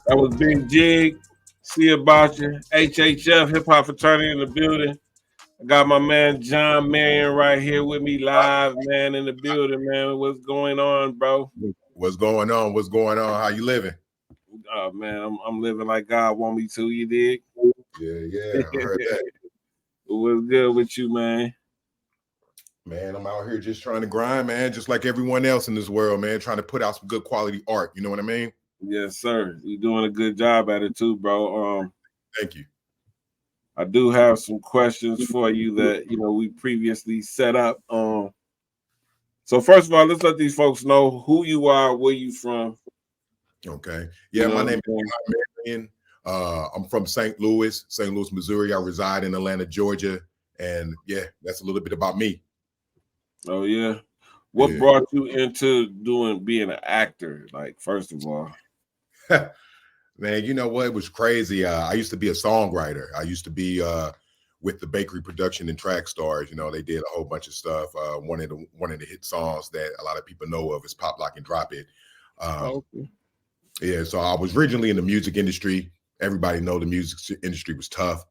That was Big Jig. See about you. HHF, Hip Hop Fraternity in the building. I got my man John Marion right here with me live, man, in the building, man. What's going on, bro? What's going on? What's going on? How you living? Oh man, I'm living like God want me to, you dig? Yeah, I heard that. What's good with you, man? Man, I'm out here just trying to grind, man, just like everyone else in this world, man, trying to put out some good quality art. You know what I mean? Yes, sir. You're doing a good job at it too, bro. Thank you. I do have some questions for you that we previously set up. So first of all, let's let these folks know who you are, where you from. Okay. Yeah, my name is Marion. I'm from St. Louis, Missouri. I reside in Atlanta, Georgia. And yeah, that's a little bit about me. Oh, yeah. What brought you into being an actor? Like, first of all. Man, you know what? It was crazy. I used to be a songwriter. I used to be with the Bakery Production and Track Stars. You know, they did a whole bunch of stuff. One of the hit songs that a lot of people know of is Pop, Lock, and Drop It. Okay. Yeah, so I was originally in the music industry. Everybody know the music industry was tough.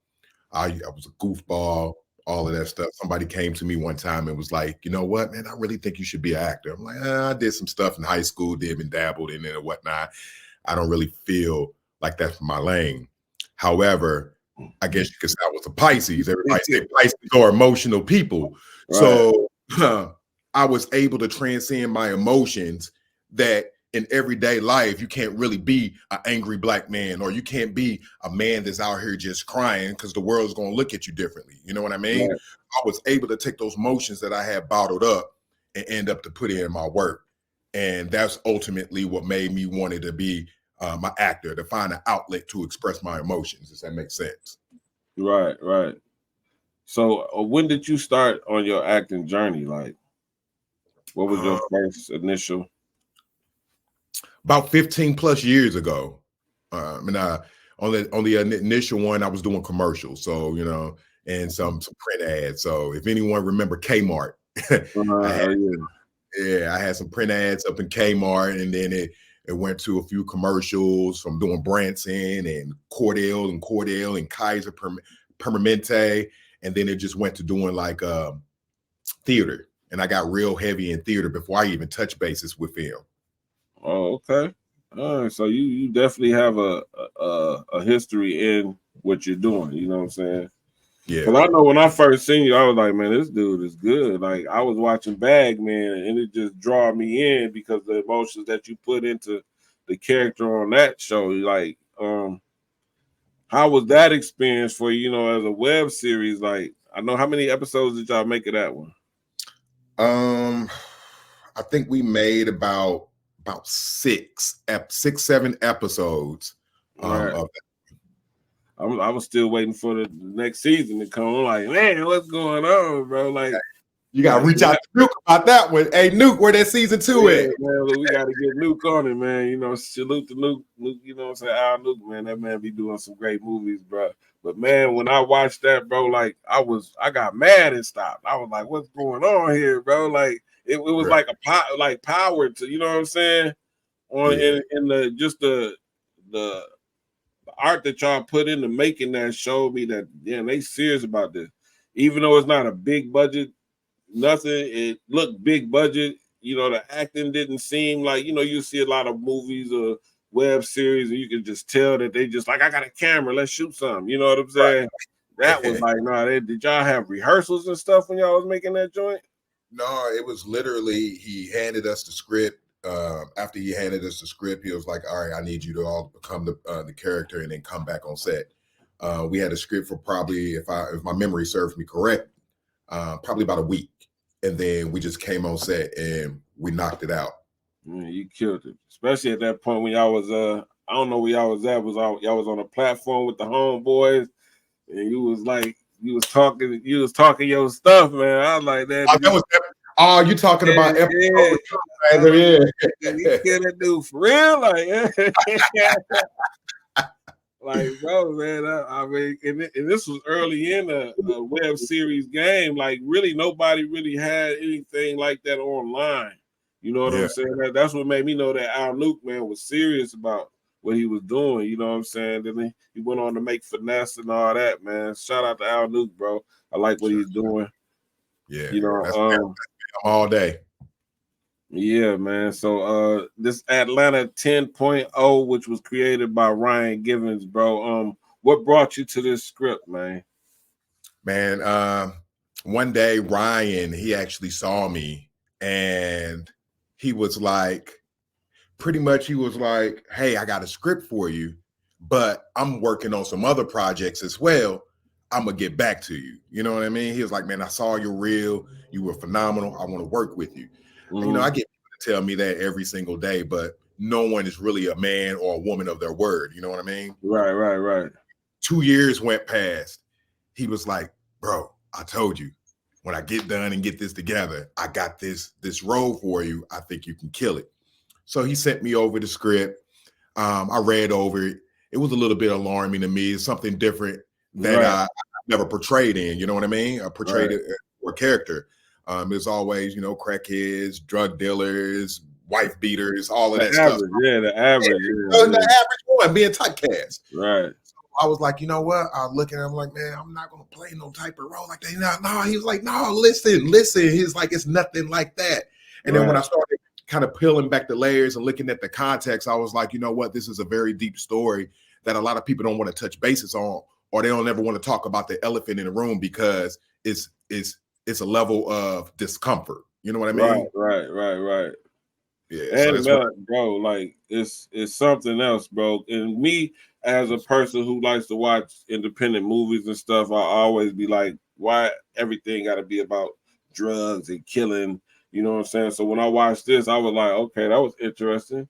I was a goofball, all of that stuff. Somebody came to me one time and was like, you know what, man, I really think you should be an actor. I'm like, I did some stuff in high school, dabbled in it and whatnot. I don't really feel like that's my lane. However, I guess you could say I was a Pisces. Everybody say Pisces are emotional people. Right. So I was able to transcend my emotions that in everyday life, you can't really be an angry black man, or you can't be a man that's out here just crying because the world's going to look at you differently. You know what I mean? Right. I was able to take those emotions that I had bottled up and end up to put in my work. And that's ultimately what made me wanted to be my actor, to find an outlet to express my emotions. Does that make sense? Right. So when did you start on your acting journey? Like, what was your first initial? About 15 plus years ago. On the initial one, I was doing commercials. So, you know, and some print ads. So if anyone remember Kmart, I had some print ads up in Kmart, and then it went to a few commercials from doing Branson and Cordell and Kaiser Permanente. And then it just went to doing like theater. And I got real heavy in theater before I even touched bases with film. Oh, okay. All right. So you definitely have a history in what you're doing. You know what I'm saying? Yeah. Because I know when I first seen you, I was like, man, this dude is good. Like, I was watching Bag Man, and it just draw me in because the emotions that you put into the character on that show. Like, how was that experience for you? You know, as a web series? Like, I know, how many episodes did y'all make of that one? I think we made about 7 episodes. Right. Of that. I was still waiting for the next season to come. I'm like, man, what's going on, bro? Like, you gotta reach out to Nuke about that one. Hey, Nuke, where that season 2 at? Man, we gotta get Nuke on it, man. You know, salute to Nuke. You know what I'm saying? Al Nuke, man. That man be doing some great movies, bro. But man, when I watched that, bro, like I got mad and stopped. I was like, what's going on here, bro? Like it was right. like power to, you know what I'm saying? On in the art that y'all put into making that showed me that they serious about this. Even though it's not a big budget, nothing, it looked big budget. You know, the acting didn't seem like, you see a lot of movies or web series and you can just tell that they just like, I got a camera, let's shoot something. You know what I'm saying? Right. That was like, did y'all have rehearsals and stuff when y'all was making that joint? No, it was literally, he handed us the script. After he handed us the script, he was like, all right, I need you to all become the character and then come back on set. We had a script for probably, if my memory serves me correct, probably about a week. And then we just came on set and we knocked it out. Man, you killed it. Especially at that point when y'all was, I don't know where y'all was at. Y'all was on a platform with the homeboys and you was talking your stuff, man. I was like, that. You talking about episode? You kill that dude for real, like, bro, man. I mean, and this was early in a web series game. Like, really, nobody really had anything like that online. You know what I'm saying? That's what made me know that Al Nuke, man, was serious about what he was doing. You know what I'm saying? Then he went on to make Finesse and all that, man. Shout out to Al Nuke, bro. I like what he's doing. Yeah, You know, that's all day. yeah, man. So this Atlanta 10.0, which was created by Ryan Givens, bro. What brought you to this script, man? Man, one day Ryan, he actually saw me and he was like, pretty much he was like, hey, I got a script for you, but I'm working on some other projects as well. I'm gonna get back to you. You know what I mean? He was like, man, I saw your reel. You were phenomenal. I want to work with you. Mm-hmm. You know, I get people to tell me that every single day, but no one is really a man or a woman of their word. You know what I mean? Right. 2 years went past. He was like, bro, I told you, when I get done and get this together, I got this role for you. I think you can kill it. So he sent me over the script. I read over it. It was a little bit alarming to me. It's something different that I never portrayed in. You know what I mean? I portrayed it for a character. It's always, you know, crackheads, drug dealers, wife beaters, all of that stuff. Yeah, the average. The average one being typecast. Right. I was like, you know what? I was looking at him like, man, I'm not gonna play no type of role like that. No, he was like, no, listen. He's like, it's nothing like that. And then when I started kind of peeling back the layers and looking at the context, I was like, you know what? This is a very deep story that a lot of people don't want to touch bases on, or they don't ever want to talk about the elephant in the room because it's a level of discomfort. You know what I mean? Right. Yeah, and bro, like it's something else, bro. And me as a person who likes to watch independent movies and stuff, I always be like, why everything got to be about drugs and killing? You know what I'm saying? So when I watched this, I was like, okay, that was interesting.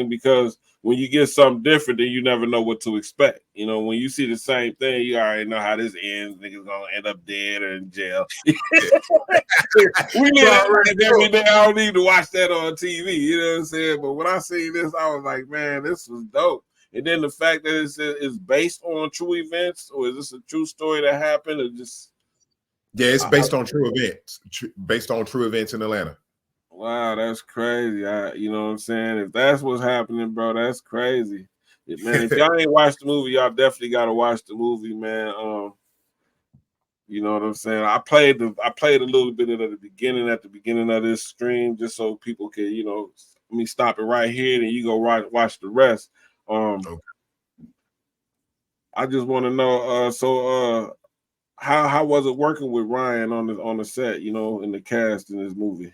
Because when you get something different, then you never know what to expect. You know, when you see the same thing, you already know how this ends. Niggas gonna end up dead or in jail. We every day. I don't need to watch that on TV. You know what I'm saying? But when I see this, I was like, man, this was dope. And then the fact that it's based on true events, or is this a true story that happened, or just? Yeah, it's based on true events. Based on true events in Atlanta. Wow, that's crazy. You know what I'm saying? If that's what's happening, bro, that's crazy. Man, if y'all ain't watched the movie, y'all definitely gotta watch the movie, man. You know what I'm saying? I played a little bit at the beginning of this stream, just so people can, you know, let me stop it right here, and you go watch the rest. Okay. I just want to know, how was it working with Ryan on the set, you know, in the cast in this movie?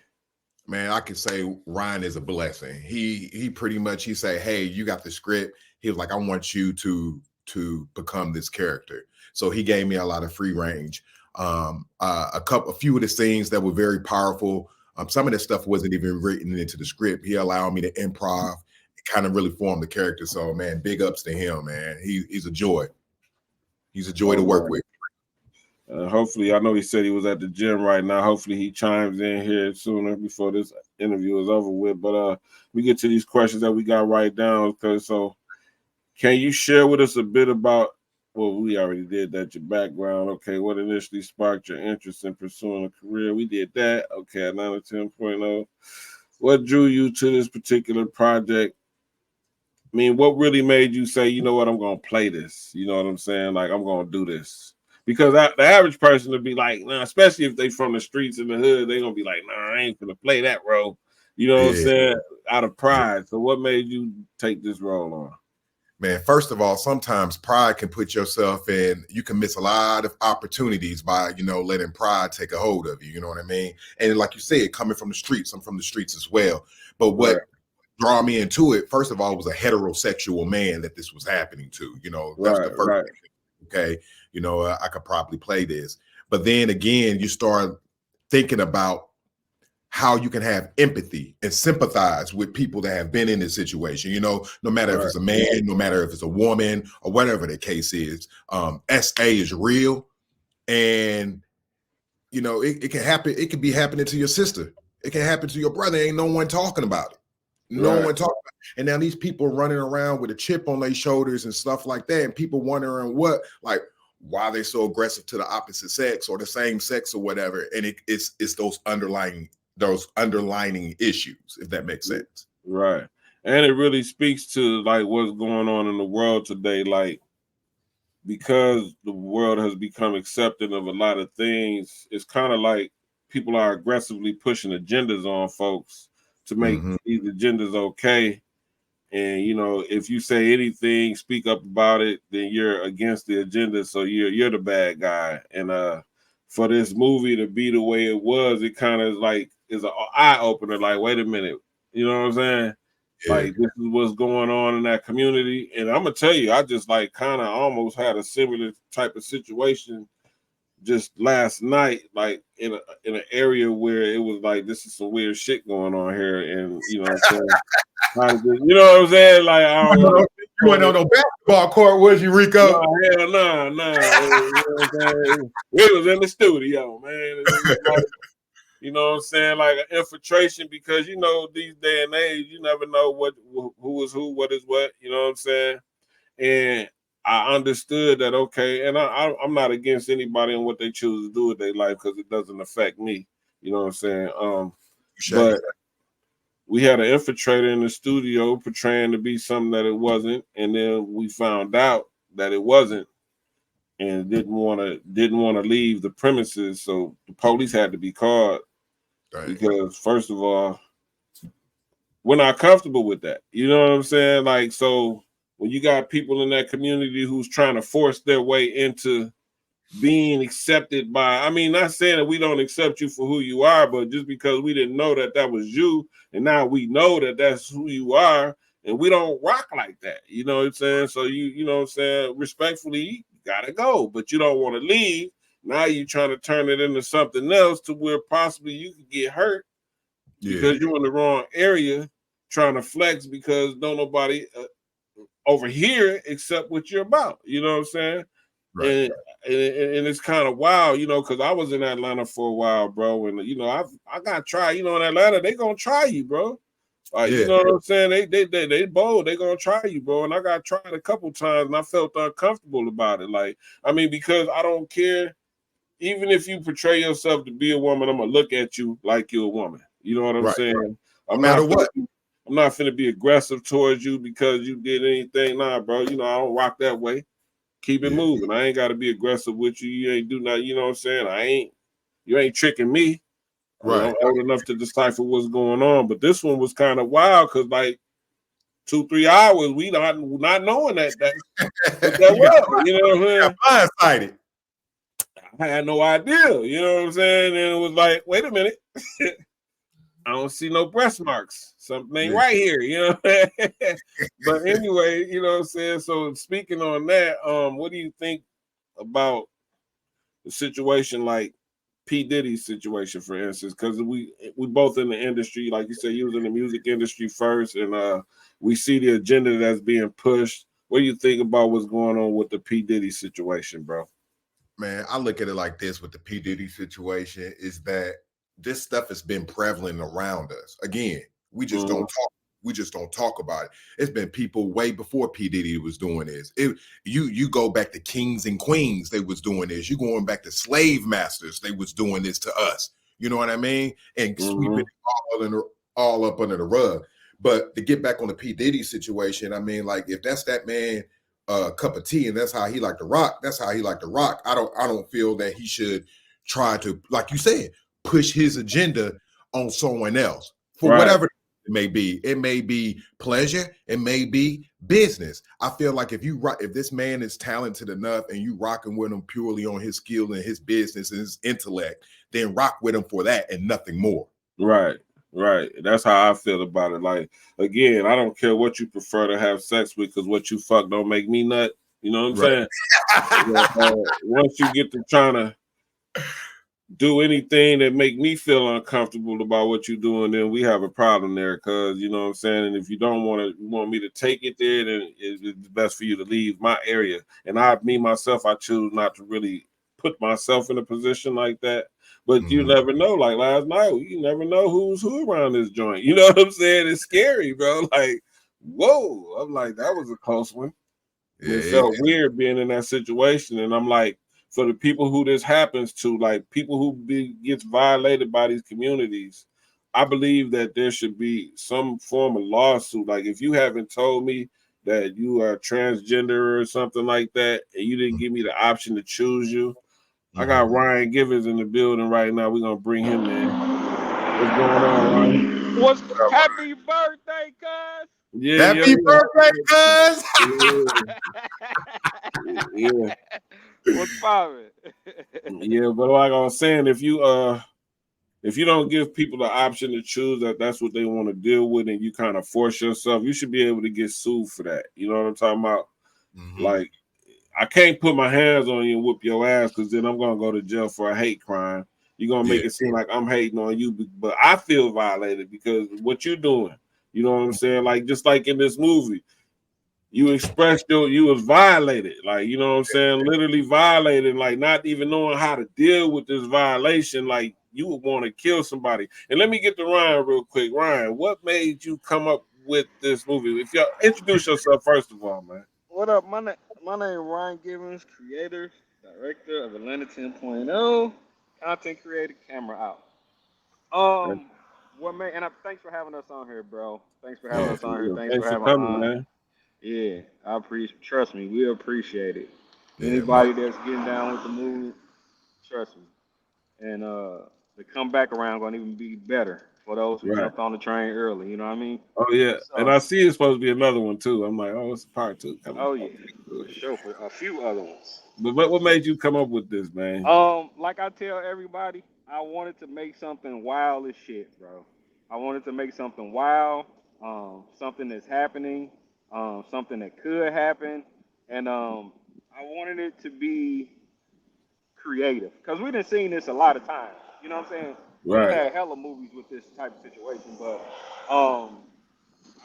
Man, I can say Ryan is a blessing. He pretty much, he said, hey, you got the script. He was like, I want you to become this character. So he gave me a lot of free range. A few of the scenes that were very powerful. Some of the stuff wasn't even written into the script. He allowed me to improv, kind of really form the character. So man, big ups to him, man. He's a joy. He's a joy to work with. Hopefully, I know he said he was at the gym right now. Hopefully, he chimes in here sooner before this interview is over with. But we get to these questions that we got right down. So, can you share with us a bit about? Well, we already did that. Your background, okay? What initially sparked your interest in pursuing a career? We did that. Okay, Atlanta 10.0. What drew you to this particular project? I mean, what really made you say, you know what, I'm gonna play this? You know what I'm saying? Like, I'm gonna do this. Because the average person would be like, nah, especially if they from the streets in the hood, they're gonna be like, nah, I ain't gonna play that role. You know what I'm saying? Out of pride. So what made you take this role on? Man, first of all, sometimes pride can put yourself in, you can miss a lot of opportunities by, you know, letting pride take a hold of you. You know what I mean? And like you said, coming from the streets, I'm from the streets as well. But what draw me into it, first of all, was a heterosexual man that this was happening to. You know, that's the first thing. Okay, you know, I could probably play this. But then again, you start thinking about how you can have empathy and sympathize with people that have been in this situation, you know, no matter if it's a man, no matter if it's a woman or whatever the case is. SA is real. And, you know, it can happen. It could be happening to your sister. It can happen to your brother. Ain't no one talking about it. No one talking about it. And now these people running around with a chip on their shoulders and stuff like that. And people wondering why they're so aggressive to the opposite sex or the same sex or whatever. And it's those underlying issues, if that makes sense. Right. And it really speaks to like what's going on in the world today. Like, because the world has become accepting of a lot of things, it's kind of like people are aggressively pushing agendas on folks to make Mm-hmm. these agendas okay. And you know, if you say anything, speak up about it, then you're against the agenda. So you're the bad guy. And for this movie to be the way it was, it kind of like is an eye opener. Like, wait a minute, you know what I'm saying? Yeah. Like, this is what's going on in that community. And I'm gonna tell you, I just like kind of almost had a similar type of situation just last night, like in an area where it was like this is some weird shit going on here, and you know what I'm saying. You know what I'm saying? Like, I don't want to speak You on went on it. no basketball court, was you, No, Rico? hell nah. You know what I'm saying? We was in the studio, man. It was like, you know what I'm saying? Like an infiltration, because you know these day and age, you never know who is who, what is what. You know what I'm saying? And I understood that, okay, and I'm not against anybody and what they choose to do with their life because it doesn't affect me. You know what I'm saying? Shay. But we had an infiltrator in the studio portraying to be something that it wasn't, and then we found out that it wasn't, and didn't want to leave the premises, so the police had to be called Dang. because first of all, we're not comfortable with that. You know what I'm saying? Like, so when you got people in that community who's trying to force their way into being accepted by, I mean, not saying that we don't accept you for who you are, but just because we didn't know that that was you, and now we know that that's who you are, and we don't rock like that. You know what I'm saying? So you know what I'm saying? Respectfully, you gotta go, but you don't want to leave. Now you're trying to turn it into something else to where possibly you could get hurt Yeah. because you're in the wrong area trying to flex because don't nobody over here except what you're about. You know what I'm saying? Right. And it's kind of wild, you know, because I was in Atlanta for a while, bro, and you know I got tried. You know, in Atlanta they gonna try you, bro. Like, you Yeah. know what I'm saying? They bold. They gonna try you, bro. And I got tried a couple times, and I felt uncomfortable about it. Like, I mean, because I don't care. Even if you portray yourself to be a woman, I'm gonna look at you like you're a woman. You know what I'm Right. saying? No I'm matter not. what. I'm not finna be aggressive towards you because you did anything. Nah, bro. You know I don't rock that way. Keep it Yeah. moving. I ain't got to be aggressive with you. You ain't do nothing. You know what I'm saying? You ain't tricking me. I mean, I'm Right. old enough to decipher what's going on. But this one was kind of wild because like 2-3 hours, we not knowing that what that You got was. You know what I'm saying? blindsided. I had no idea. You know what I'm saying? And it was like, wait a minute. I don't see no breast marks. Something ain't Yeah. right here, you know. But anyway, you know what I'm saying. So speaking on that, what do you think about the situation like P. Diddy's situation, for instance? Because we both in the industry, like you said, you was in the music industry first, and we see the agenda that's being pushed. What do you think about what's going on with the P. Diddy situation, bro? Man, I look at it like this with the P. Diddy situation is that this stuff has been prevalent around us. Again, we just don't Mm-hmm. talk. We just don't talk about it. It's been people way before P. Diddy was doing this. You go back to kings and queens, they was doing this. You going back to slave masters, they was doing this to us. You know what I mean? And sweeping Mm-hmm. it all up under the rug. But to get back on the P. Diddy situation, I mean, like if that's that man cup of tea and that's how he like to rock, that's how he like to rock. I don't feel that he should try to, like you said, push his agenda on someone else for Right. whatever it may be. It may be pleasure, it may be business. I feel like if this man is talented enough and you rocking with him purely on his skill and his business and his intellect, then rock with him for that and nothing more. Right, right. That's how I feel about it. Like, again, I don't care what you prefer to have sex with, because what you fuck don't make me nut. You know what I'm Right. saying? Once you get to trying to do anything that make me feel uncomfortable about what you're doing, then we have a problem there. Cause you know what I'm saying. And if you don't want me to take it there, then it's best for you to leave my area. And myself, I choose not to really put myself in a position like that. But you Mhm. never know. Like last night, you never know who's who around this joint. You know what I'm saying? It's scary, bro. Like, whoa. I'm like, that was a close one. Yeah, And it felt weird being in that situation. And I'm like, for the people who this happens to, like people who gets violated by these communities, I believe that there should be some form of lawsuit. Like if you haven't told me that you are transgender or something like that, and you didn't give me the option to choose you. I got Ryan Givens in the building right now. We're gonna bring him in. What's going on, Ryan? What's happy birthday, cuz? Yeah, yeah, Happy birthday, cuz! yeah, yeah, What's poppin'? yeah. But like I was saying, if you don't give people the option to choose that's what they want to deal with, and you kind of force yourself, you should be able to get sued for that. You know what I'm talking about? Like, I can't put my hands on you and whoop your ass because then I'm gonna go to jail for a hate crime. You're gonna make it seem like I'm hating on you, but I feel violated because what you're doing. You know what I'm saying? Like just like in this movie, you expressed you was violated, like you know what I'm saying, literally violated, like not even knowing how to deal with this violation, like you would want to kill somebody. And let me get to Ryan real quick. Ryan, what made you come up with this movie? If y'all introduce yourself first of all, man. What up? My name Ryan Givens, creator, director of Atlanta 10.0, content creator, camera out. What man? And thanks for having us on here, bro. Thanks for having Oh, us on here. Thanks for thanks for having coming, man. Yeah, I appreciate. Trust me, we appreciate it. Yeah, Anybody that's getting down with the movement, trust me. And the comeback around gonna even be better for those who Right. jumped on the train early. You know what I mean? Oh yeah, So, and I see it's supposed to be another one too. I'm like, oh, it's a part two coming. oh yeah, for sure. For a few other ones. But what made you come up with this, man? Like I tell everybody, I wanted to make something wild as shit, bro. I wanted to make something wild, something that's happening, something that could happen, and I wanted it to be creative because we done seen this a lot of times. You know what I'm saying? We've Right. had hella movies with this type of situation, but um,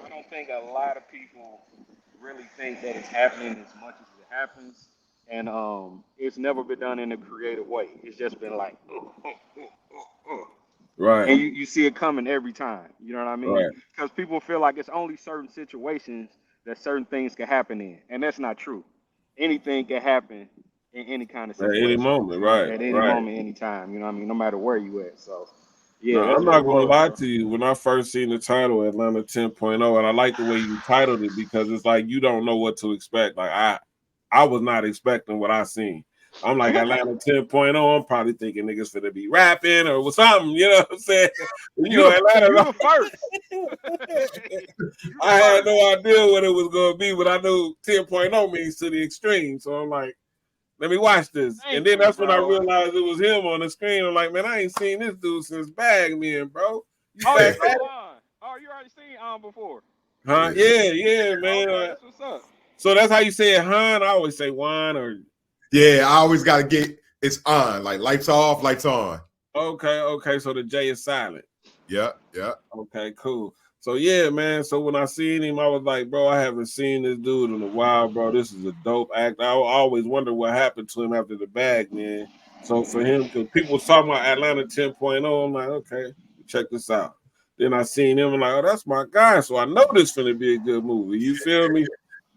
I don't think a lot of people really think that it's happening as much as it happens, and it's never been done in a creative way. It's just been like, Right. and you see it coming every time. You know what I mean? Right. Because people feel like it's only certain situations that certain things can happen in, and that's not true. Anything can happen in any kind of At any situation moment, right, at any right. moment, anytime. You know what I mean? No matter where you at. So, No, yeah, I'm that's what not it gonna was, lie bro. to you. When I first seen the title Atlanta 10.0, and I like the way you titled it because it's like you don't know what to expect. Like I was not expecting what I seen. I'm like Atlanta 10.0. I'm probably thinking niggas finna be rapping or something. You know what I'm saying? You know, You Atlanta. the first. You the I had first. no idea what it was gonna be, but I knew 10.0 means to the extreme. So I'm like, let me watch this. And Thank then you, that's when I bro. realized it was him on the screen. I'm like, man, I ain't seen this dude since Bagman, bro. You Oh, you back know at it? Oh, you already seen before. Huh? Yeah, yeah, man. Okay, that's what's up. So that's how you say it, Han. I always say Juan or Yeah, I always gotta get it's on, like lights off, lights on. okay. So the J is silent. Yeah, yeah. Okay, cool. So yeah, man. So when I seen him, I was like, bro, I haven't seen this dude in a while, bro. This is a dope act. I always wonder what happened to him after the bag, man. So for him, because people was talking about Atlanta 10.0, I'm like, okay, check this out. Then I seen him, I'm like, oh, that's my guy. So I know this gonna be a good movie. You feel me?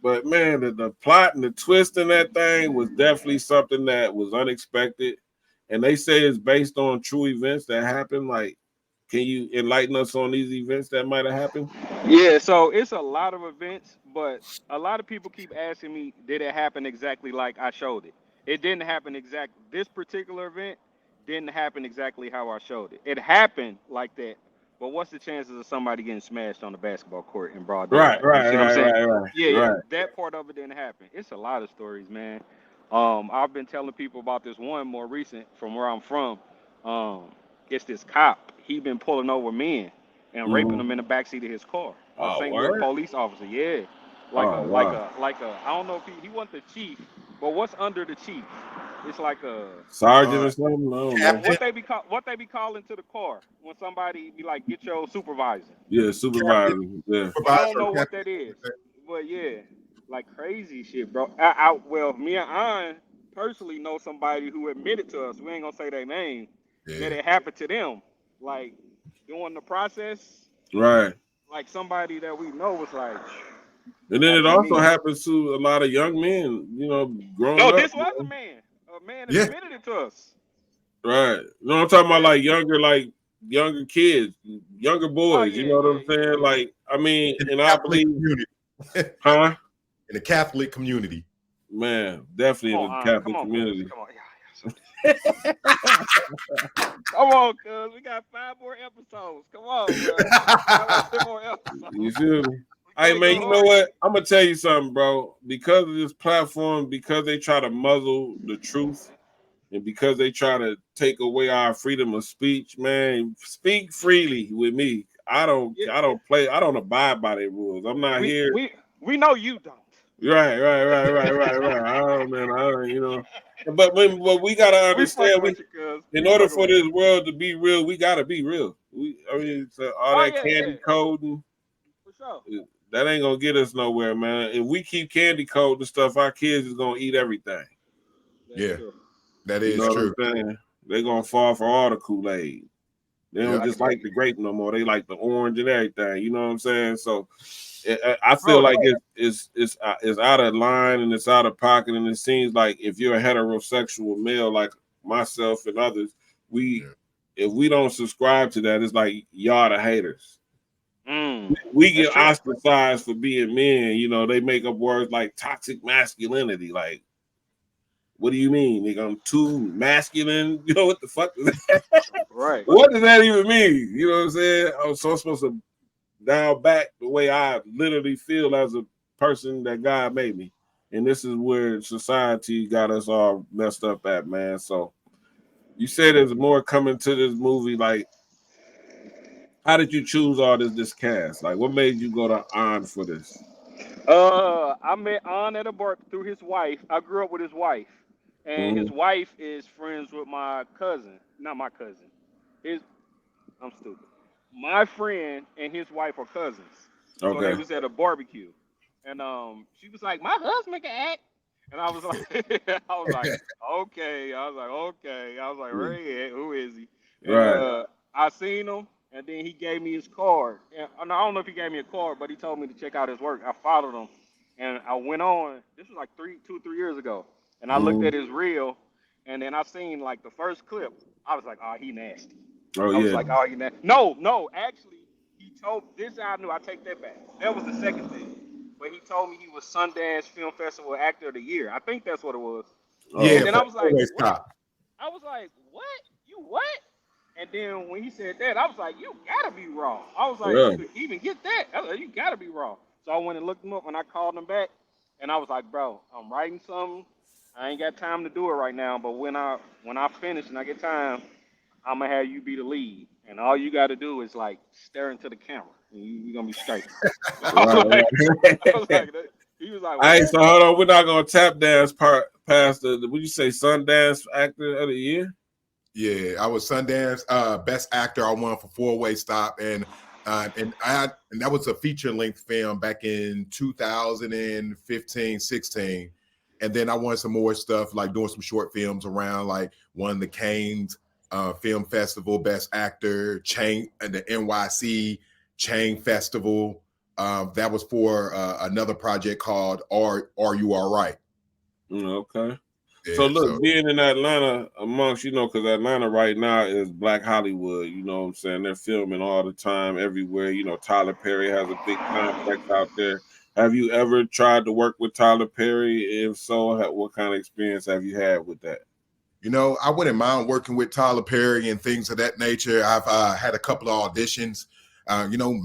But man, the plot and the twist in that thing was definitely something that was unexpected. And they say it's based on true events that happened. Like, can you enlighten us on these events that might have happened? Yeah, so it's a lot of events, but a lot of people keep asking me, did it happen exactly like I showed it? It didn't happen exactly. This particular event didn't happen exactly how I showed it. It happened like that, but what's the chances of somebody getting smashed on the basketball court in broad Right, daylight? You right, see what I'm right, saying? right, right, Yeah, right. that part of it didn't happen. It's a lot of stories, man. I've been telling people about this one more recent from where I'm from. Um, it's this cop. He been pulling over men and raping Mm-hmm. them in the backseat of his car. A Oh, St. Louis word? police officer, yeah. Oh, wow. I don't know if he wasn't the chief, but what's under the chief? It's like a Sergeant Uh or something? I don't know. Captain, what they be calling to the car when somebody be like, get your supervisor. Yeah, Captain, supervisor. Yeah. I don't supervisor, know what Captain. that is, but yeah, like crazy shit, bro. Well, me and I personally know somebody who admitted to us. We ain't gonna say their name. That Yeah. it happened to them, like during the process. Right. Like somebody that we know was like, And then gotta it be also me. happens to a lot of young men, you know, growing No, up. this You was a know? man. A man that Yeah. admitted it to us. Right. You know what I'm talking about? Yeah. Like younger, like younger kids, younger Oh boys. You yeah, know what yeah, I'm saying? yeah. Like, I mean, In the and I Catholic believe, community. huh? In the Catholic community. Man, definitely Come in the on, come Catholic on, cuz. community. Come on. Come on, cuz. We got 5 more episodes. Come on, bro. 10 more episodes. You feel me? We Hey can't man, go you know hard. what? I'm gonna tell you something, bro. Because of this platform, because they try to muzzle the truth, and because they try to take away our freedom of speech, man, speak freely with me. Yeah, I don't abide by their rules. I'm not we here. we we know you don't. Right. I don't, man. I don't, you know. But we gotta We fucking understand. with you, cuz. In We order fucking for with this you. world to be real, we gotta be real. I mean, so all Oh that yeah, yeah. candy coding, For sure. that ain't gonna get us nowhere, man. If we keep candy coding stuff, our kids is gonna eat everything. That's Yeah, true. that You is know what I'm true. saying? They're gonna fall for all the Kool-Aid. They don't Yeah. just like the grape no more. They like the orange and everything. You know what I'm saying? So I feel Bro, like it's out of line and it's out of pocket. And it seems like if you're a heterosexual male like myself and others, we Yeah. if we don't subscribe to that, it's like y'all the haters. We that's get true. ostracized for being men. You know, they make up words like toxic masculinity. Like, what do you mean? Nigga, I'm too masculine. You know what the fuck? Right. What does that even mean? You know what I'm saying? I'm supposed to dial back the way I literally feel as a person that God made me. And this is where society got us all messed up at, man. So you said there's more coming to this movie. Like, how did you choose all this cast? Like, what made you go to On for this? I met On at a bar through his wife. I grew up with his wife, and his Mm-hmm. wife is friends with my cousin. Not my cousin. His I'm stupid. My friend and his wife are cousins, so they Okay. was at a barbecue, and she was like, "My husband can act," and I was like, "I was like, okay," I was like, "Okay," I was like, "Where he at? Who is he?" And Right. I seen him, and then he gave me his card. And I don't know if he gave me a card, but he told me to check out his work. I followed him, and I went on. This was like 2 or 3 years ago, and I looked Mm-hmm. at his reel, and then I seen like the first clip. I was like, "Oh, he nasty." Oh I was yeah. like, "Oh, you nasty." No, no, actually, he told this. I knew. I take that back. That was the second thing. But he told me he was Sundance Film Festival Actor of the Year. I think that's what it was. Oh, And Yeah, then for I was like, always "What?" stop. I was like, "What? You what?" And then when he said that, I was like, "You gotta be wrong." I was like, yeah. "To even get that, I was like, you gotta be wrong." So I went and looked him up, and I called him back, and I was like, "Bro, I'm writing something. I ain't got time to do it right now, but when I finish and I get time, I'm gonna have you be the lead, and all you got to do is like stare into the camera, and you're gonna be straight." I was Right. like, I was like, he was like, All right, "What?" so hold on. We're not gonna tap dance part past the. Would you say Sundance Actor of the Year? Yeah, I was Sundance best actor. I won for Four Way Stop, and that was a feature length film back in 2015, 16. And then I won some more stuff like doing some short films around, like won the Canes Film Festival Best Actor, Chain and the NYC Chain Festival. That was for another project called Are You All Right? Okay. So Yeah, so look, being in Atlanta amongst, because Atlanta right now is Black Hollywood, you know what I'm saying? They're filming all the time, everywhere. Tyler Perry has a big complex out there. Have you ever tried to work with Tyler Perry? If so, what kind of experience have you had with that? I wouldn't mind working with Tyler Perry and things of that nature. I've had a couple of auditions.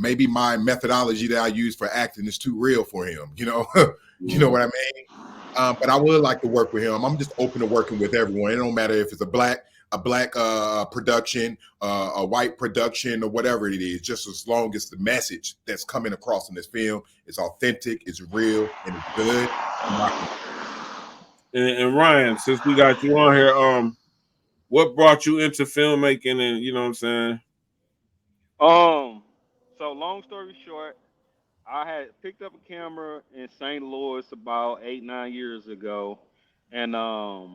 Maybe my methodology that I use for acting is too real for him. You know what I mean? But I would like to work with him. I'm just open to working with everyone. It don't matter if it's a black production, a white production, or whatever it is. Just as long as the message that's coming across in this film is authentic, is real, and it's good. I'm rocking. And Ryan, since we got you on here, what brought you into filmmaking? And you know what I'm saying? Um, so long story short, I had picked up a camera in St. Louis about 8, 9 years ago, and I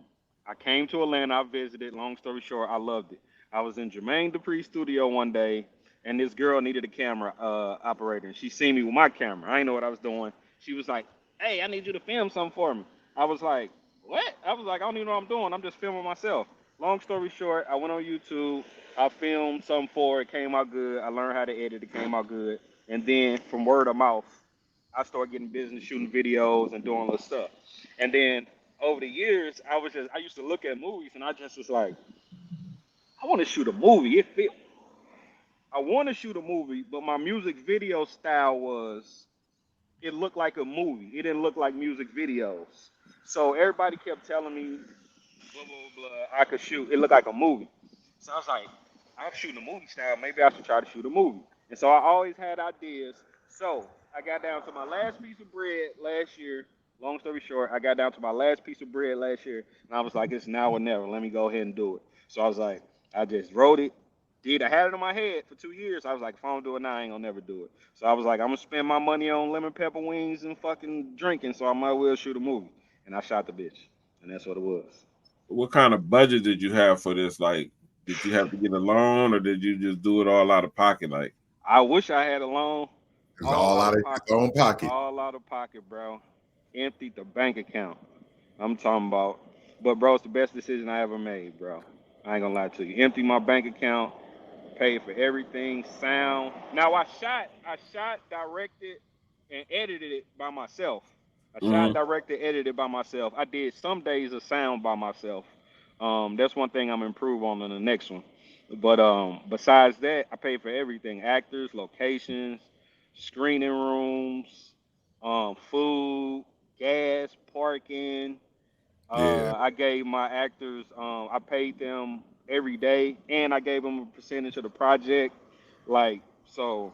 came to Atlanta. I visited. Long story short, I loved it. I was in Jermaine Dupri's studio one day, and this girl needed a camera operator. And she seen me with my camera. I didn't know what I was doing. She was like, "Hey, I need you to film something for me." I was like, "What?" I was like, "I don't even know what I'm doing. I'm just filming myself." long story short, I went on YouTube. I filmed something for it. Came out good. I learned how to edit. It came out good. And then from word of mouth, I started getting business, shooting videos and doing little stuff. And then over the years, I used to look at movies and I just was like, I want to shoot a movie. I want to shoot a movie, but my music video style it looked like a movie. It didn't look like music videos. So everybody kept telling me, blah, blah, blah, I could shoot. It looked like a movie. So I was like, I'm shooting a movie style. Maybe I should try to shoot a movie. And so I always had ideas. So I got down to my last piece of bread last year. Long story short, I got down to my last piece of bread last year. And I was like, it's now or never. Let me go ahead and do it. So I was like, I just wrote it. I had it in my head for 2 years. I was like, if I don't do it now, I ain't gonna never do it. So I was like, I'm gonna spend my money on lemon pepper wings and fucking drinking, so I might well shoot a movie. And I shot the bitch. And that's what it was. What kind of budget did you have for this? Like, did you have to get a loan or did you just do it all out of pocket? Like, I wish I had a loan. It's all out of his own pocket. All out of pocket, bro. Emptied the bank account. I'm talking about. But, bro, it's the best decision I ever made, bro. I ain't gonna lie to you. Empty my bank account. Paid for everything, sound. Now I shot, directed, and edited it by myself. I shot, directed, edited by myself. I did some days of sound by myself. That's one thing I'm improve on in the next one. But besides that, I paid for everything: actors, locations, screening rooms, food, gas, parking. Yeah. I gave my actors, I paid them every day, and I gave them a percentage of the project. Like, so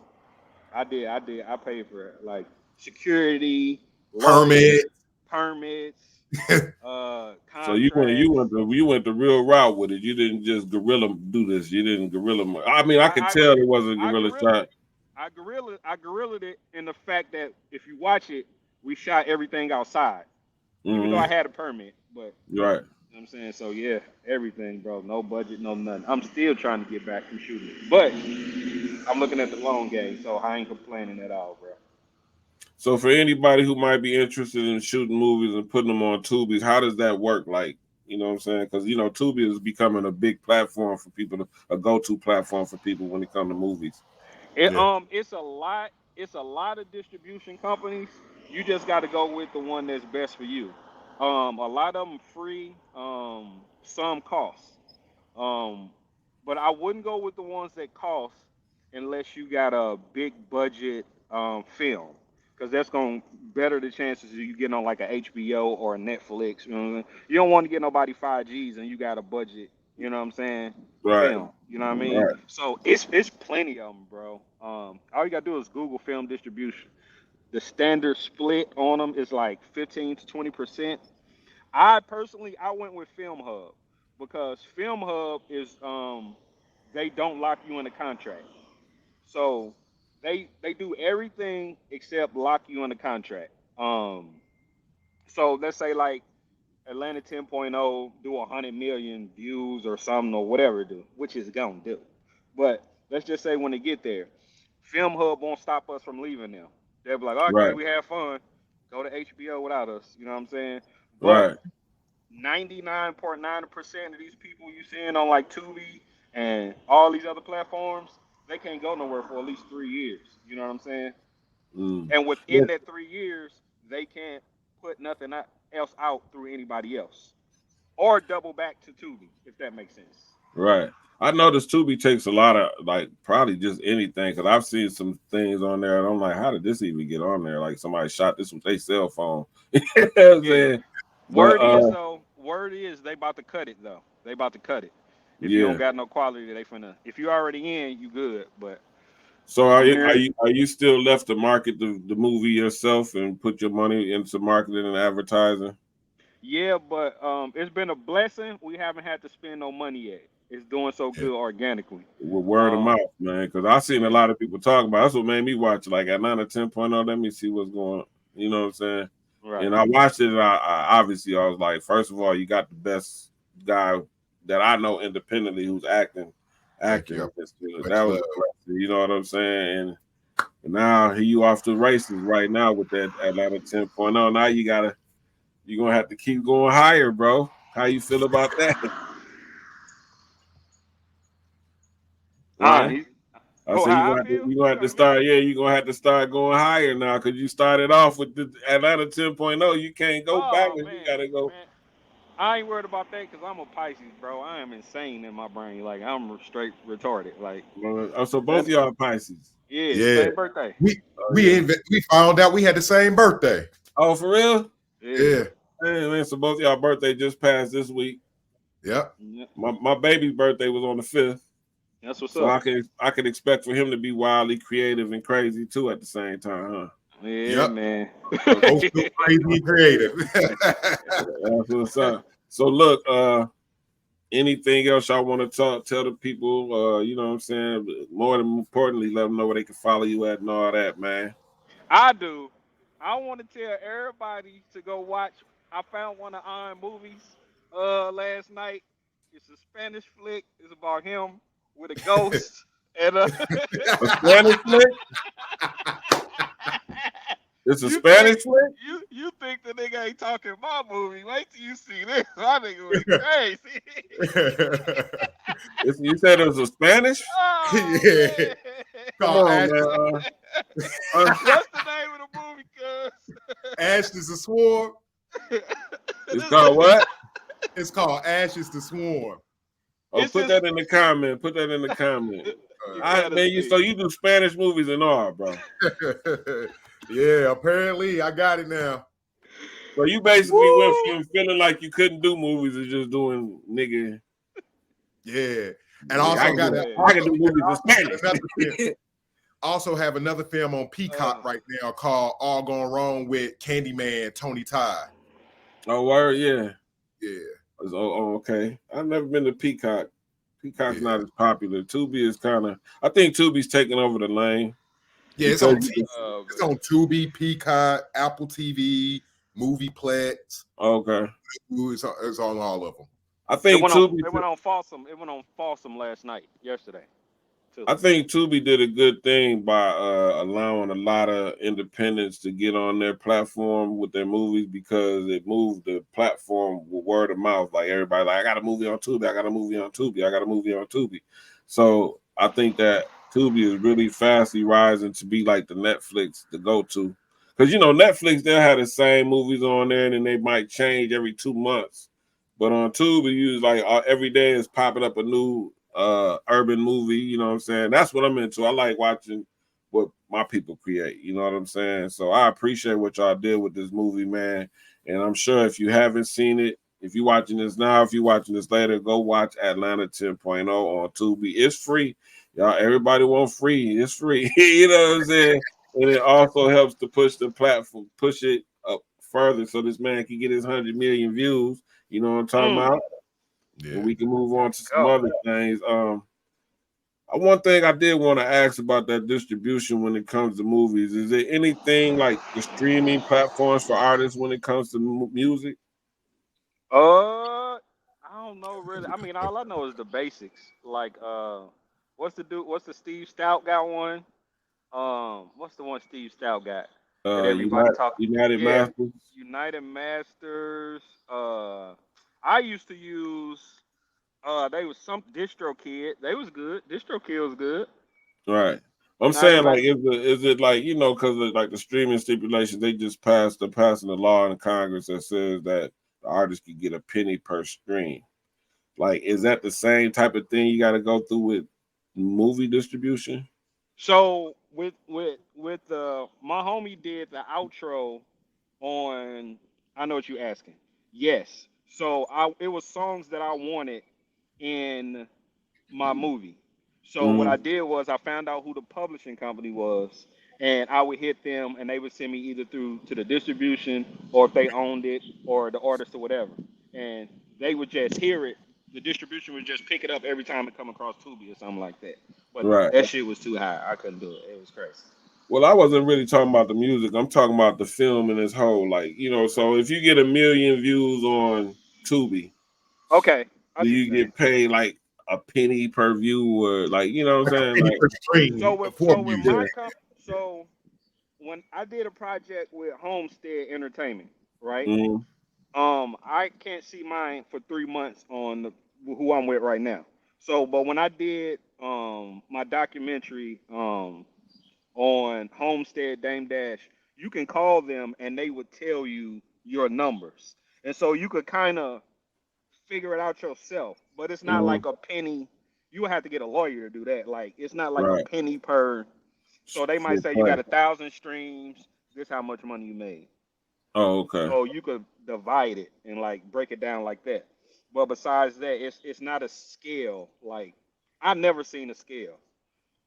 I paid for it. Like, security, Permit. permits, so you contracts. went the real route with it. You didn't just guerrilla do this. You didn't guerrilla. I mean, I could tell it wasn't a guerrilla shot. I guerrillaed it in the fact that if you watch it, we shot everything outside. Even though I had a permit, but right. You know what I'm saying? So yeah, everything, bro. No budget, no nothing. I'm still trying to get back from shooting. But I'm looking at the long game, so I ain't complaining at all, bro. So for anybody who might be interested in shooting movies and putting them on Tubi, how does that work? Like, you know what I'm saying? Because, you know, Tubi is becoming a big platform for people, a go-to platform for people when it comes to movies. It's a lot of distribution companies. You just got to go with the one that's best for you. A lot of them free, some cost. Um, but I wouldn't go with the ones that cost unless you got a big budget film, because that's gonna better the chances of you getting on like a HBO or a Netflix. You know what I'm saying? You don't want to get nobody 5Gs and you got a budget. You know what I'm saying? Right. Film. You know what I mean? Right. So it's plenty of them, bro. All you gotta do is Google film distribution. The standard split on them is like 15 to 20%. I personally went with Film Hub because Film Hub is they don't lock you in a contract. So they do everything except lock you in a contract. So let's say like Atlanta 10.0 do 100 million views or something or whatever it do, which is gonna do. But let's just say when they get there, Film Hub won't stop us from leaving them. They'll be like, okay, Right. we had fun. Go to HBO without us. You know what I'm saying? Right. But 99.9% of these people you seeing on like Tubi and all these other platforms, they can't go nowhere for at least 3 years. You know what I'm saying? And within that 3 years, they can't put nothing else out through anybody else, or double back to Tubi, if that makes sense. Right. I noticed Tubi takes a lot of, like, probably just anything, because I've seen some things on there and I'm like, how did this even get on there? Like somebody shot this with their cell phone. You know what I'm saying? Word is they about to cut it though. They about to cut it. If Yeah. you don't got no quality, they finna. If you already in, you good. But So are you still left to market the movie yourself and put your money into marketing and advertising? yeah, but it's been a blessing. We haven't had to spend no money yet. It's doing so good organically. With word of mouth, man. Because I seen a lot of people talk about it. That's what made me watch like Atlanta 10.0. Let me see what's going on. You know what I'm saying? Right. And I watched it. And I obviously I was like, first of all, you got the best guy that I know independently who's acting. That was impressive, you know what I'm saying? And now you off the races right now with that Atlanta 10.0. Now you're gonna have to keep going higher, bro. How you feel about that? Right. I say How I feel? you gonna have to start. Yeah, you gonna have to start going higher now because you started off with the Atlanta 10.0. You can't go Oh backwards. You man, gotta go. man. I ain't worried about that because I'm a Pisces, bro. I am insane in my brain. Like I'm straight retarded. Like Oh, so both that. of y'all Pisces. Yeah, Yeah. same birthday. We Oh we yeah. we found out we had the same birthday. Oh, for real? Yeah. Yeah. Man, so both of y'all birthday just passed this week. Yep. Yep. My baby's birthday was on the 5th. That's what's So up. I could expect for him to be wildly creative and crazy too at the same time, huh? Yeah, Yep. man. Both still crazy and creative. That's what's up. So look, anything else y'all want to tell the people, you know what I'm saying? More than importantly, let them know where they can follow you at and all that, man. I do. I want to tell everybody to go watch. I found one of Iron movies last night. It's a Spanish flick. It's about him with a ghost and A Spanish flick? It's a you think Spanish flick? you think the nigga ain't talking my movie? Wait till you see this. My nigga went crazy. You said it was a Spanish? Oh Yeah. man. Come Called on, Ash, man. What's the name of the movie, cuz? Ash is the Swarm. It's called what? It's called Ash is the Swarm. Oh, It's put just that in the comment. Put that in the comment. you gotta see. So you do Spanish movies and all, bro. Yeah, apparently I got it now. So you basically went Woo! from feeling like you couldn't do movies to just doing nigga. Yeah. And Yeah, also got that. I can do movies in Another film. Spanish. Also have another film on Peacock right now called All Gone Wrong with Candyman Tony Todd. Oh, word, yeah. Yeah. Okay. I've never been to Peacock. Peacock's Yeah. not as popular. Tubi is kind of. I think Tubi's taking over the lane. Yeah, it's Because on it's on Tubi, Peacock, Apple TV, Movieplex. Okay. It's on all of them. I think Tubi. It went on Folsom. It went on Folsom yesterday. Too. I think Tubi did a good thing by allowing a lot of independents to get on their platform with their movies because it moved the platform with word of mouth. Like everybody, like I got a movie on Tubi, I got a movie on Tubi, I got a movie on Tubi. So I think that Tubi is really fastly rising to be like the Netflix to go to. Because you know, Netflix, they'll have the same movies on there and then they might change every 2 months. But on Tubi, you like every day is popping up a new urban movie, you know what I'm saying? That's what I'm into. I like watching what my people create, you know what I'm saying? So I appreciate what y'all did with this movie, man. And I'm sure if you haven't seen it, if you're watching this now, if you're watching this later, go watch Atlanta 10.0 on Tubi. It's free. Y'all, everybody want free. It's free. You know what I'm saying? And it also helps to push the platform, push it up further so this man can get his 100 million views. You know what I'm talking about? Yeah. And we can move on to some other things. One thing I did want to ask about that distribution when it comes to movies, is there anything like the streaming platforms for artists when it comes to music? I don't know really. I mean, all I know is the basics. Like, what's the Steve Stout got one? What's the one Steve Stout got that everybody talk? United Yeah, Masters. United Masters. I used to use. They was some DistroKid. They was good. DistroKid was good. Right. I'm United saying like Masters. is it like, you know, because like the streaming stipulations, they just passing a law in Congress that says that the artist can get a penny per stream. Like, is that the same type of thing you got to go through with movie distribution? So with my homie did the outro on. I know what you're asking. Yes. So it was songs that I wanted in my movie. So what I Mm-hmm. did was I found out who the publishing company was, and I would hit them, and they would send me either through to the distribution, or if they owned it, or the artist or whatever, and they would just hear it. The distribution would just pick it up every time it come across Tubi or something like that. But Right. that shit was too high. I couldn't do it. It was crazy. Well, I wasn't really talking about the music. I'm talking about the film in its whole. Like, you know, so if you get 1 million views on Tubi, Okay, I do see what you you're saying. get paid like a penny per view or like, you know what I'm saying? Penny Like, per stream for music. So when I did a project with Homestead Entertainment, right? mm, I can't see mine for 3 months on who I'm with right now. So, but when I did my documentary on Homestead Dame Dash, you can call them and they would tell you your numbers, and so you could kind of figure it out yourself. But it's not Mhm. like a penny. You would have to get a lawyer to do that. Like it's not like a Right. penny per. So they might For say you play. got 1,000 streams. This how much money you made. Oh, okay. So you could divide it and like break it down like that. But besides that, it's not a scale. Like I've never seen a scale.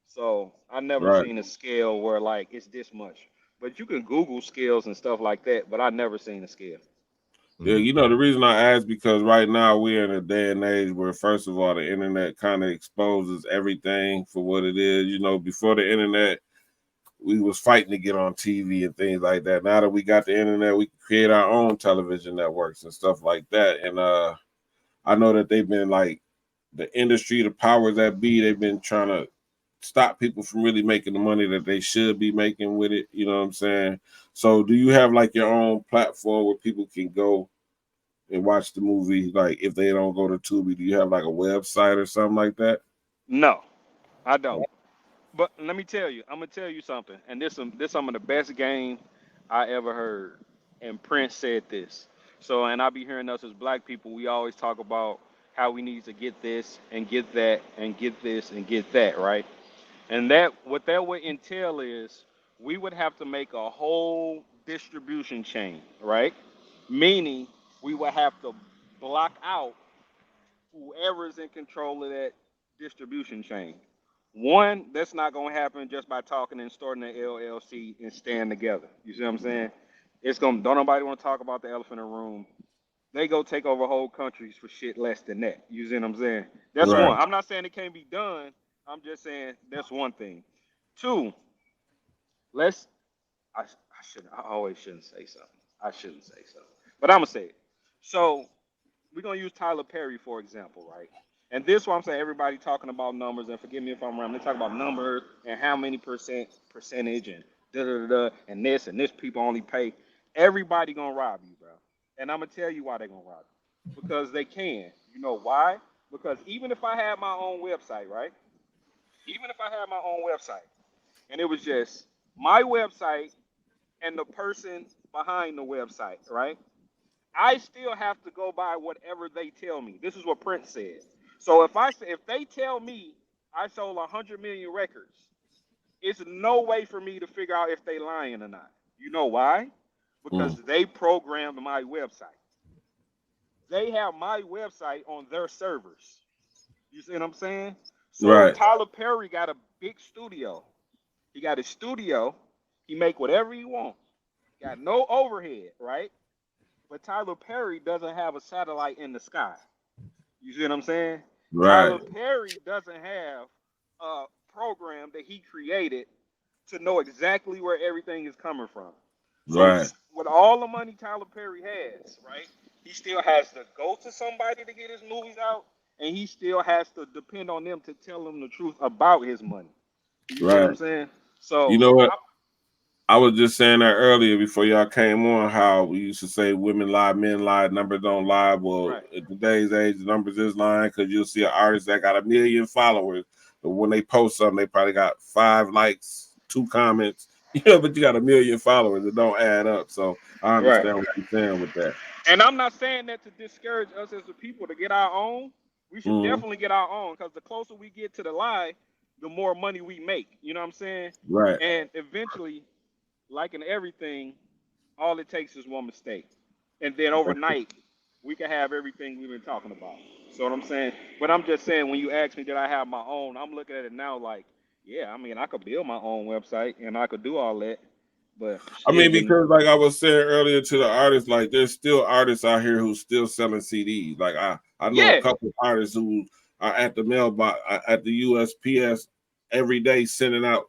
So I never Right. seen a scale where like it's this much. But you can Google scales and stuff like that. But I never seen a scale. Yeah, you know, the reason I ask because right now we're in a day and age where, first of all, the internet kind of exposes everything for what it is. You know, before the internet, we was fighting to get on TV and things like that. Now that we got the internet, we can create our own television networks and stuff like that. And I know that they've been like the industry, the powers that be, they've been trying to stop people from really making the money that they should be making with it. You know what I'm saying? So, do you have like your own platform where people can go and watch the movie? Like, if they don't go to Tubi, do you have like a website or something like that? No, I don't. But let me tell you, I'm gonna tell you something. And this some of the best game I ever heard. And Prince said this. So, and I be hearing us as black people, we always talk about how we need to get this and get that and get this and get that, right? And that what that would entail is we would have to make a whole distribution chain, right? Meaning we would have to block out whoever's in control of that distribution chain. One, that's not gonna happen just by talking and starting an LLC and staying together. You see what I'm saying? It's gonna don't nobody want to talk about the elephant in the room. They go take over whole countries for shit less than that. You see what I'm saying? That's Right. one. I'm not saying it can't be done. I'm just saying that's one thing. Two, let's I always shouldn't say something. I shouldn't say something. But I'm gonna say it. So we're gonna use Tyler Perry for example, right? And this one I'm saying everybody talking about numbers, and forgive me if I'm wrong. They talk about numbers and how many percentage and da da da da and this people only pay. Everybody gonna rob you, bro. And I'm gonna tell you why they gonna rob you. Because they can. You know why? Because even if I had my own website, right? Even if I had my own website, and it was just my website and the person behind the website, right? I still have to go by whatever they tell me. This is what Prince said. So if they tell me I sold 100 million records, it's no way for me to figure out if they lying or not. You know why? Because Mm. they programmed my website. They have my website on their servers. You see what I'm saying? So Right. Tyler Perry got a big studio. He got a studio. He make whatever he want. Got no overhead, right? But Tyler Perry doesn't have a satellite in the sky. You see what I'm saying? Right. Tyler Perry doesn't have a program that he created to know exactly where everything is coming from. So Right. with all the money Tyler Perry has, right? He still has to go to somebody to get his movies out, and he still has to depend on them to tell him the truth about his money. You see what I'm Right. saying? You So know what? I was just saying that earlier before y'all came on, how we used to say women lie, men lie, numbers don't lie. Well, right, in today's age, the numbers is lying because you'll see an artist that got 1 million followers, but when they post something, they probably got 5 likes, 2 comments. But you got 1 million followers. It don't add up. So I right. understand what you're saying with that. And I'm not saying that to discourage us as a people to get our own. We should Mm-hmm. definitely get our own because the closer we get to the lie, the more money we make. You know what I'm saying? Right. And eventually, like in everything, all it takes is one mistake. And then overnight, we can have everything we've been talking about. So what I'm saying? But I'm just saying, when you ask me, did I have my own? I'm looking at it now like, yeah, I mean, I could build my own website and I could do all that. But I mean, shit, then because like I was saying earlier to the artists, like there's still artists out here who's still selling CDs. Like I know a yeah, couple of artists who are at the mailbox at the USPS every day sending out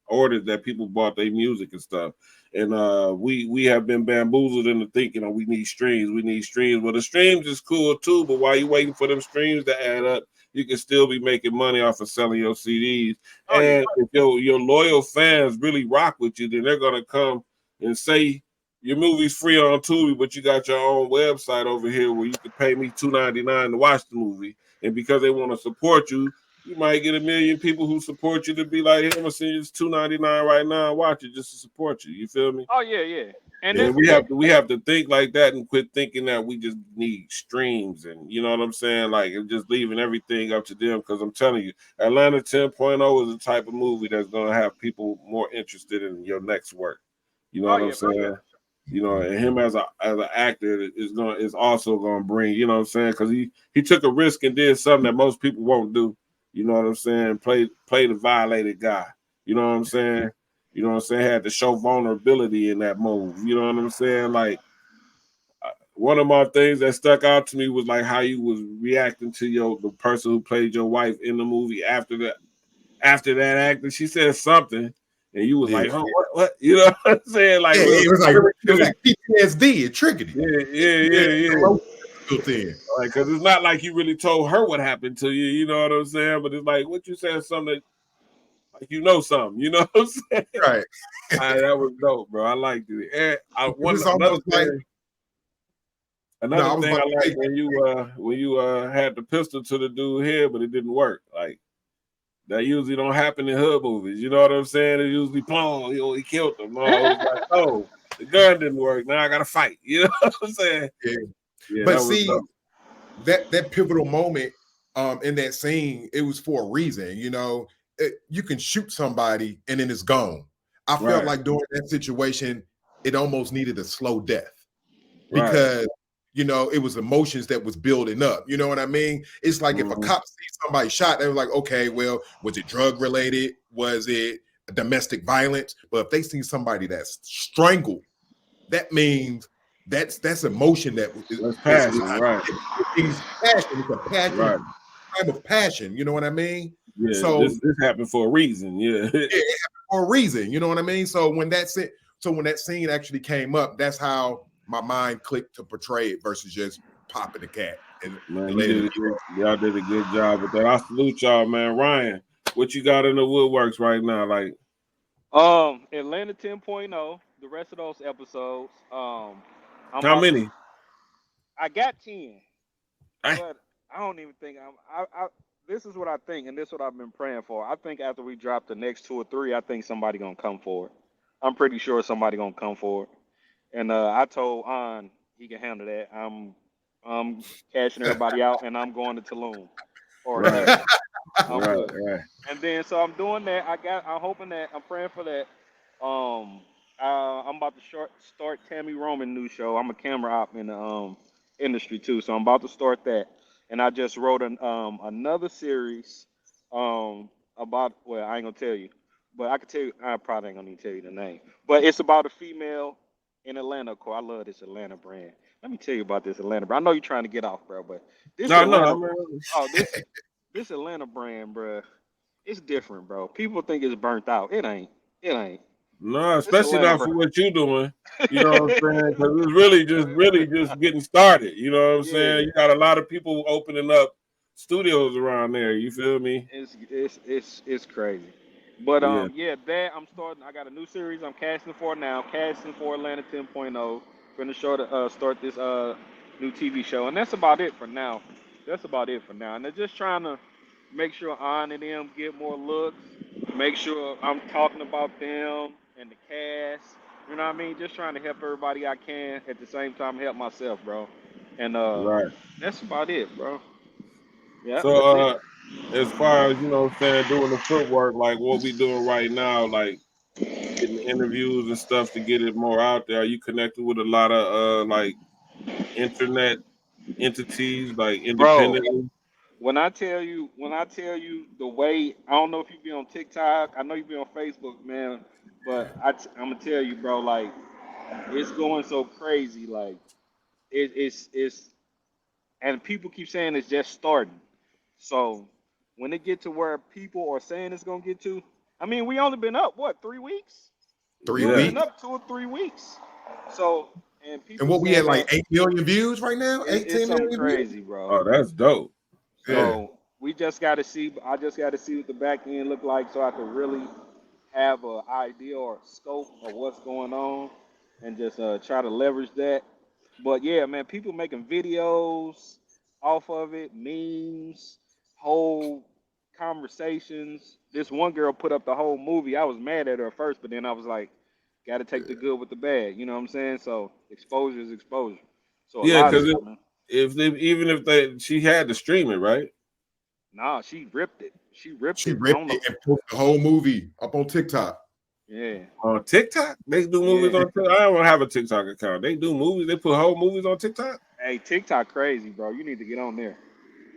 orders that people bought their music and stuff. And we have been bamboozled into thinking, oh, we need streams, we need streams. Well, the streams is cool too, but while you waiting for them streams to add up, you can still be making money off of selling your CDs. oh yeah, And if your loyal fans really rock with you, then they're gonna come and say your movie's free on Tubi, but you got your own website over here where you can pay me $2.99 to watch the movie. And because they want to support you, You might get 1 million people who support you to be like, hey, I'm gonna send you this $2.99 right now. Watch it just to support you. You feel me? Oh yeah. And Yeah, then we have to think like that and quit thinking that we just need streams and you know what I'm saying, like and just leaving everything up to them. Because I'm telling you, Atlanta 10.0 is the type of movie that's gonna have people more interested in your next work. You know oh what I'm yeah, for saying? sure. You know, and him as an actor is also gonna bring. You know what I'm saying? Because he took a risk and did something that most people won't do. You know what I'm saying? Play the violated guy. You know what I'm saying? You know what I'm saying? Had to show vulnerability in that move. You know what I'm saying? Like one of my things that stuck out to me was like how you was reacting to the person who played your wife in the movie after that acting. She said something, and you was Yeah, like, "Oh, what?" You know what I'm saying? Like yeah, it was like PTSD. It triggered it. yeah. Built in. Like, cause it's not like you really told her what happened to you. You know what I'm saying? But it's like what you said something like you know something. You know what I'm saying? Right. That was dope, bro. I liked it. And It was almost like no, I another was thing about I to like say when you had the pistol to the dude head, but it didn't work. Like that usually don't happen in hood movies. You know what I'm saying? It usually plong, he killed him. No, it was like, oh, the gun didn't work. Now I gotta fight. You know what I'm saying? yeah. Yeah, But that was see, dope. that pivotal moment in that scene, it was for a reason. You know, you can shoot somebody and then it's gone. I felt Right, like during that situation, it almost needed a slow death right. because you know it was emotions that was building up. You know what I mean? It's like if a Mhm. cop sees somebody shot, they were like, okay, well, was it drug related? Was it domestic violence? But if they see somebody that's strangled, that means that's emotion that That's is passion, right, it means passion. It's a passion, right. time of passion. You know what I mean? Yeah, So this happened for a reason. Yeah, yeah, it happened for a reason. You know what I mean? So when that scene actually came up, that's how my mind clicked to portray it versus just popping the cat man, and letting it. y'all did a good job with that. I salute y'all, man. Ryan, what you got in the woodworks right now? Like, Atlanta 10.0, the rest of those episodes. I'm how about to. many? I got 10, I, but I don't even think this is what I think, and this is what I've been praying for. I think after we drop the next 2 or 3, I think somebody gonna come forward. I'm pretty sure somebody gonna come forward. And I told An he can handle that. I'm cashing everybody out, and I'm going to Tulum or right, Hederal. I'm right, good. right. And then so I'm doing that. I'm hoping that I'm praying for that. I'm about to start Tammy Roman new show. I'm a camera op in the industry too, so I'm about to start that. And I just wrote another series about, well, I ain't gonna tell you, but I can tell you. I probably ain't gonna need to tell you the name, but it's about a female in Atlanta. Of course, I love this Atlanta brand. Let me tell you about this Atlanta brand. I know you're trying to get off, bro, but this No, no, Atlanta, I'm oh, this Atlanta brand, bro, it's different, bro. People think it's burnt out. It ain't. It ain't. no, This especially Atlanta not for brand. what you're doing. You know what I'm saying? Because it's really just getting started. You know what I'm saying? Yeah, You got a lot of people opening up studios around there. You feel me? it's crazy. But Yeah, yeah, that I'm starting. I got a new series I'm casting for now. Casting for Atlanta 10.0. Gonna start this new TV show, and that's about it for now. That's about it for now. And they're just trying to make sure On and them get more looks. Make sure I'm talking about them and the cast. You know what I mean? Just trying to help everybody I can at the same time help myself, bro. And right. that's about it, bro. Yeah, So that's it. as far as you know what I'm saying, doing the footwork, like what we doing right now, like getting interviews and stuff to get it more out there. Are you connected with a lot of like internet entities, like Bro, independently? when I tell you the way, I don't know if you be on TikTok, I know you be on Facebook, man, but I'm gonna tell you, bro, like it's going so crazy, like it's and people keep saying it's just starting. So when it get to where people are saying it's gonna get to, I mean, we only been up what 3 weeks? We three only Yeah. been weeks. up 2 or 3 weeks. So and And people what we had saying like that 8 million views right now? it's 18 something million views? crazy, bro. Oh, that's dope. Yeah. So we just got to see. I just got to see what the back end look like, so I can really have an idea or scope of what's going on, and just try to leverage that. But yeah, man, people making videos off of it, memes, whole conversations. This one girl put up the whole movie. I was mad at her at first, but then I was like, got to take the good with the bad. You know what I'm saying? So exposure is exposure. So a Yeah, lot of because shit, man. even if she had to stream it, right? Nah, she ripped it. She ripped She it. I don't ripped know. it and put the whole movie up on TikTok. Yeah, On TikTok, they do movies yeah. on TikTok. I don't have a TikTok account. They do movies. They put whole movies on TikTok. Hey, TikTok crazy, bro. You need to get on there.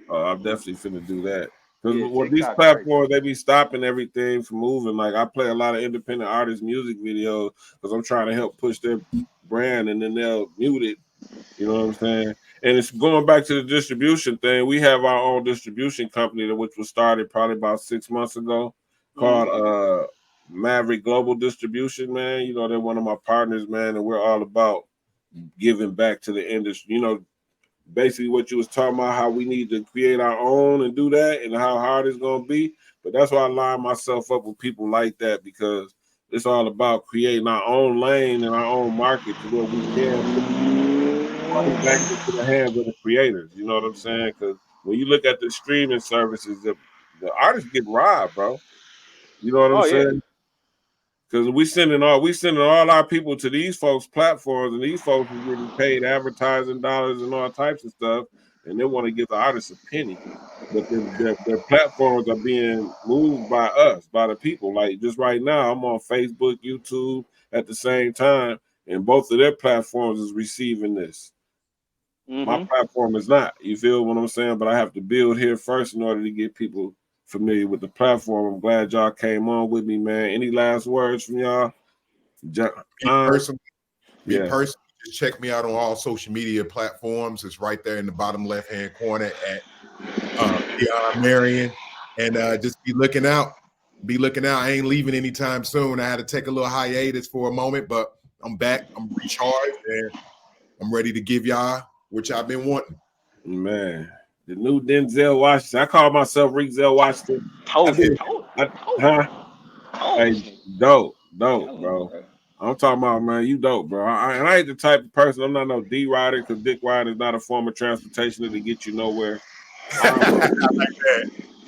Oh, I'm definitely finna do that. Because Yeah, with these TikTok crazy. platforms, they be stopping everything from moving. Like I play a lot of independent artists' music videos because I'm trying to help push their brand, and then they'll mute it. You know what I'm saying? And it's going back to the distribution thing. We have our own distribution company, which was started probably about 6 months ago, Hmm. called Maverick Global Distribution. Man, you know they're one of my partners, man, and we're all about giving back to the industry. You know, basically what you was talking about, how we need to create our own and do that, and how hard it's gonna be. But that's why I line myself up with people like that, because it's all about creating our own lane and our own market to where we can put money back into the hands of the creators. You know what I'm saying? Because when you look at the streaming services, the artists get robbed, bro. You know what I'm Oh yeah. saying? Because we sending all our people to these folks' platforms, and these folks are getting paid advertising dollars and all types of stuff, and they want to give the artists a penny. But their platforms are being moved by us, by the people. Like just right now, I'm on Facebook, YouTube at the same time, and both of their platforms is receiving this. My Hmm. platform is not. You feel what I'm saying? But I have to build here first in order to get people familiar with the platform. I'm glad y'all came on with me, man. Any last words from y'all? Me personally, me Yeah. personally, just check me out on all social media platforms. It's right there in the bottom left-hand corner at Jaan Marion. And just be looking out. Be looking out. I ain't leaving anytime soon. I had to take a little hiatus for a moment, but I'm back. I'm recharged and I'm ready to give y'all what y'all been wanting. Man, the new Denzel Washington. I call myself Zenzel Washington. I Told you. did. Told I, you. Told you. huh? Told Hey, you. dope, Told you, bro. bro. I'm talking about, man, you dope, bro. And I ain't the type of person. I'm not no D rider, because dick riding is not a form of transportation to get you nowhere. I'm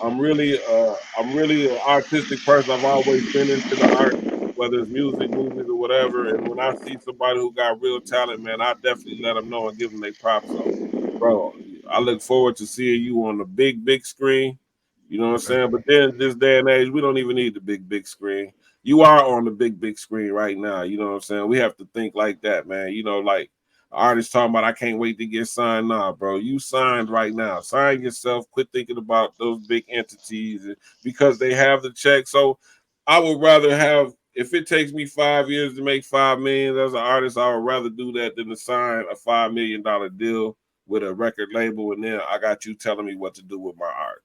I'm really an artistic person. I've always been into the art, whether it's music, movies, or whatever. And when I see somebody who got real talent, man, I definitely let them know and give them their props. So, bro, I look forward to seeing you on the big screen. You know what I'm saying? But then this day and age, we don't even need the big screen. You are on the big screen right now. You know what I'm saying? We have to think like that, man. You know, like artists talking about, I can't wait to get signed. Nah, bro, you signed right now. Sign yourself. Quit thinking about those big entities because they have the check. So I would rather have, if it takes me 5 years to make 5 million as an artist, I would rather do that than to sign a $5 million deal with a record label, and then I got you telling me what to do with my art.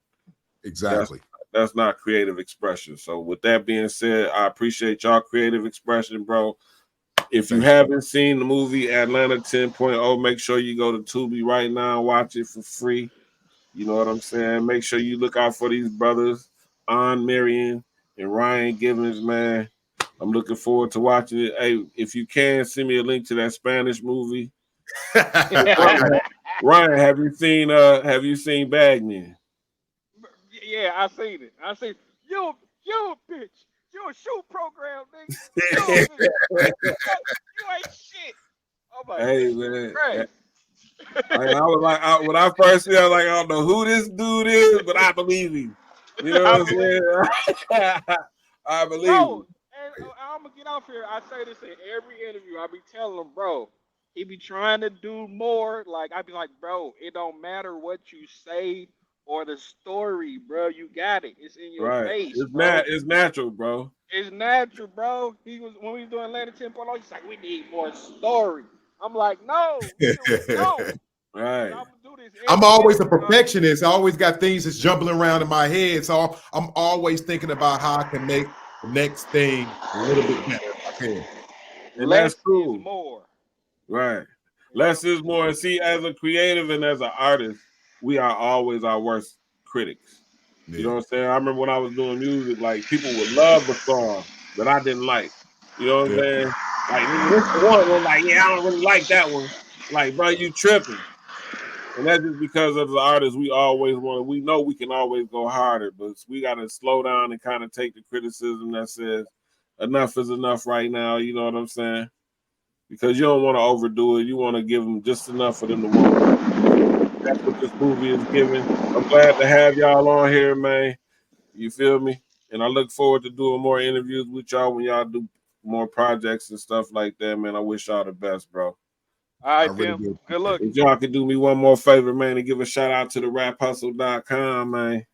Exactly. That's not creative expression. So with that being said, I appreciate y'all creative expression, bro. If you Thank you. haven't seen the movie Atlanta 10.0, make sure you go to Tubi right now and watch it for free. You know what I'm saying? Make sure you look out for these brothers, Marion and Ryan Givens, man. I'm looking forward to watching it. Hey, if you can, send me a link to that Spanish movie. Ryan, have you seen Bagman? Yeah, I seen it. I seen you a bitch. You a shoe program, nigga. You a bitch. You ain't shit. Oh my Hey goodness man. Christ. I was like, when I first see it, I was like, I don't know who this dude is, but I believe him. You know I what believe it. I'm saying? I believe him. Bro, and I'm gonna get off here. I say this in every interview. I be telling him, bro, he be trying to do more. Like I be like, bro, it don't matter what you say or the story, bro. You got it. It's in your Right. face, bro. It's natural, bro. It's natural, bro. He was when we was doing Atlanta 10.0, he's like, we need more story. I'm like, no, nigga, we don't. And Right. I'm gonna do this I'm every always a interview. perfectionist. I always got things that's jumbling around in my head. So I'm always thinking about how I can make the next thing a little bit better if I can. And that's Less is cool. more. Right. You know what Less I'm is saying? more. And see, as a creative and as an artist, we are always our worst critics. You know Yeah. what I'm saying? I remember when I was doing music, like people would love a song that I didn't like. You know what I'm Yeah. saying? Like, nigga, this the one. I'm like, yeah, I don't really like that one. Like, bro, you tripping. And that's just because of the artists we always want. We know we can always go harder, but we got to slow down and kind of take the criticism that says enough is enough right now. You know what I'm saying? Because you don't want to overdo it. You want to give them just enough for them to want. That's what this movie is giving. I'm glad to have y'all on here, man. You feel me? And I look forward to doing more interviews with y'all when y'all do more projects and stuff like that, man. I wish y'all the best, bro. All right, I really Tim. do Good appreciate luck. it. If y'all could do me one more favor, man, and give a shout out to the raphustle.com, man.